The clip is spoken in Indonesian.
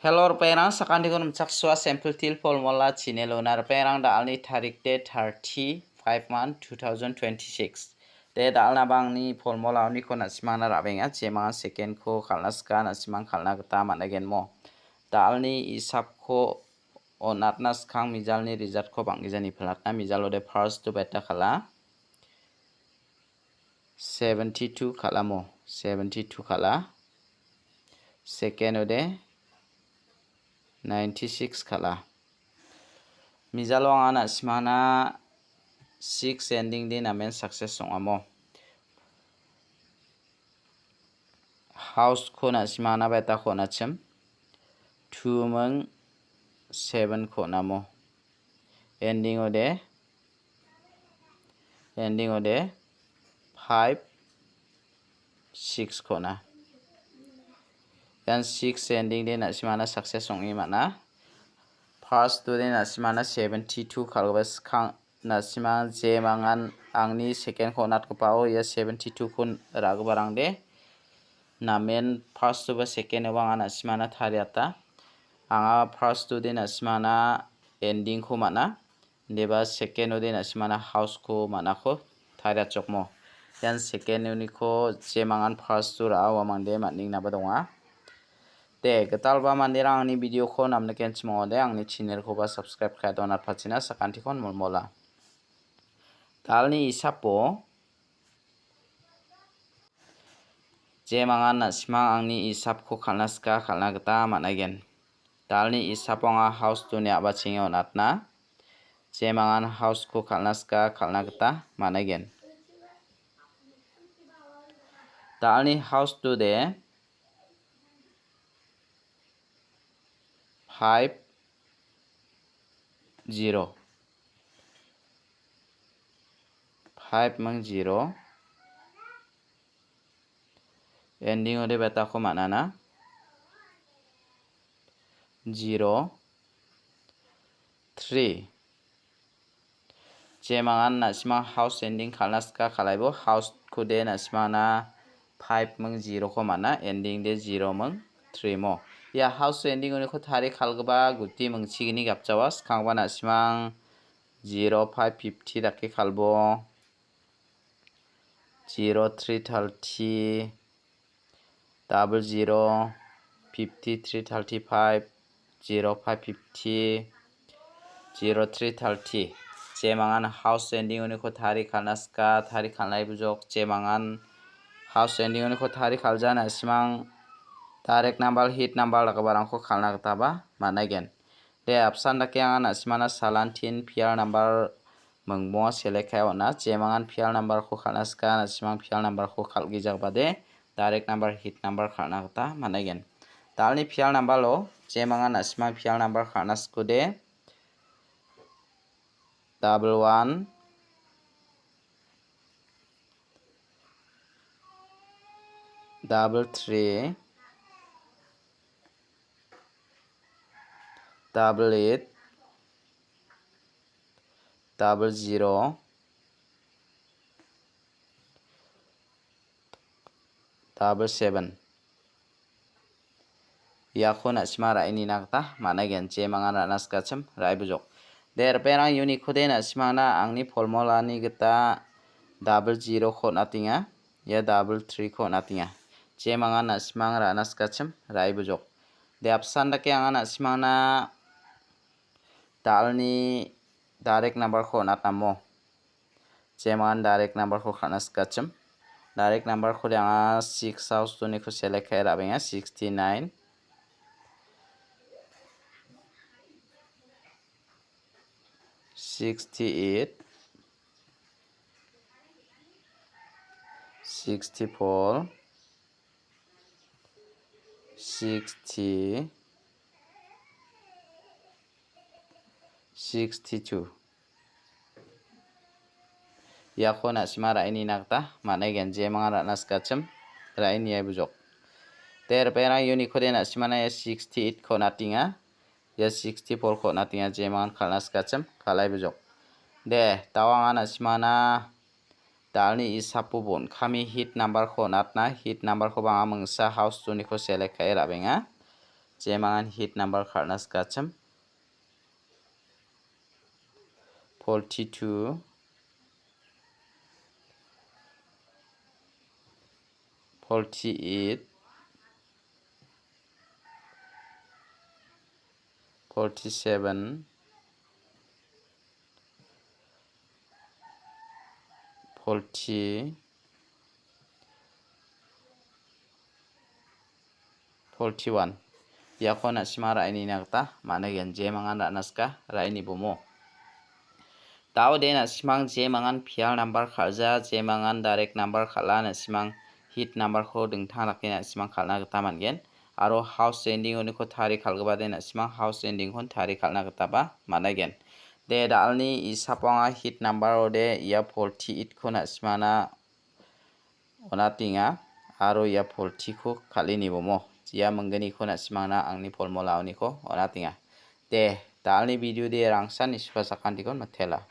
Hello perang sakandi ko namchak swa sample til formula chinelonar perang dalni tarik de 35 month 2026 de dalna bangni formula ni ko nasmana rabenga chema second ko khalnaska nasmang khalna gata managen mo dalni isap ko onatnas khang mijalni result ko bangijani phalatna mijalo de first to beta khala 72 khala mo 72 khala second ode 96 khala mijalo ana simana 6 ending din amen success songamo house ko na simana beta ko na chem 2 meng 7 ko namo ending ode 5 6 ko na dan 6 ending din asimana success songi mana first to din asimana 72 khalbas khang nasimang je mangan angni second khonat ko pao ya 72 kun ragbarang de namen first to ba second wang asimana thariata anga first to din asimana ending ko mana deba second din asimana house ko mana ko tharia chokmo dan second uni ko je mangan first to ra awamang de maning na badonga de gatalba mandirang ni video ko namne kenchmo de angni channel ko ba subscribe kha donar phachina sakanti kon molmola dalni isapo je mangan na simang angni isap ko khalnaska khalna gata managen dalni isaponga house to ni aba chinge onatna je mangan house ko khalnaska khalna gata managen dalni house to de 5 0 5 mang 0 ending ode beta ko mana na 0 3 je mangan na sima house ending khalnaska khalaibo house ko de na sima na 5 mang 0 ko mana ending de 0 mang 3 mo ya house ending oni ko thari khalgba guti mungchigini gapchawas khangba na simang 0 5 50 dakhe khalbo 0 3 30 00 53 35 0 5 50 0 3 30 je mangan house ending oni ko thari khalnaska thari khalnai bujok je mangan house ending oni ko thari khaljana simang direct number hit number lakabarang ko khalna gata ba managen de option dake angana simana salan tin piar number mangmo select khai ona je mangan piar number ko khalnaska na simang piar number ko khalgi jagba de direct number hit number khalna gata managen dalni piar number lo je mangan na simang piar number khalnasko de 11 3 8 0 7 yakho na simara ini nakta managen je mangan ranas kachem rai bujok der perang uni khode na simana angni formula ni gata 0 kho natinga ya 3 kho natinga je mangan na simang ranas kachem rai bujok de option dake angana simana dalni direct number ko natamo je mangan direct number ko khanas kachem direct number ko anga 6 house to ni ko select khai rabenga 69 68 64 60 62 yakho na simara ini nakta managen je mangara naskachem raini ai bujok ter pera uni khode na simana 68 kho natinga ya 64 kho natinga je mangan khalnaskachem khalai bujok de tawanga na simana dalni isapu bon khami hit number kho natna hit number kho banga mungsa house to ni ko select khai rabenga jemangan hit number khalna skacham 42 48 47 40 41 Yako na sima rai ni nakta mana gen jemangan ra naska rai ni bomo Tao de na simang jemangan pial number khalja jemangan direct number khala na simang hit number ko dengthang rakhi na simang khalna gata mangen aro house ending oni ko thari khalgaba de na simang house ending kon thari khalna gata ba managen de dalni isapanga hit number ode ya 48 ko na simana onatinga aro ya 40 ko khalini bomo ya menggani ko na simangna angni formula oni ko onatinga de dalni video de rangsan ispa sakantikon mathela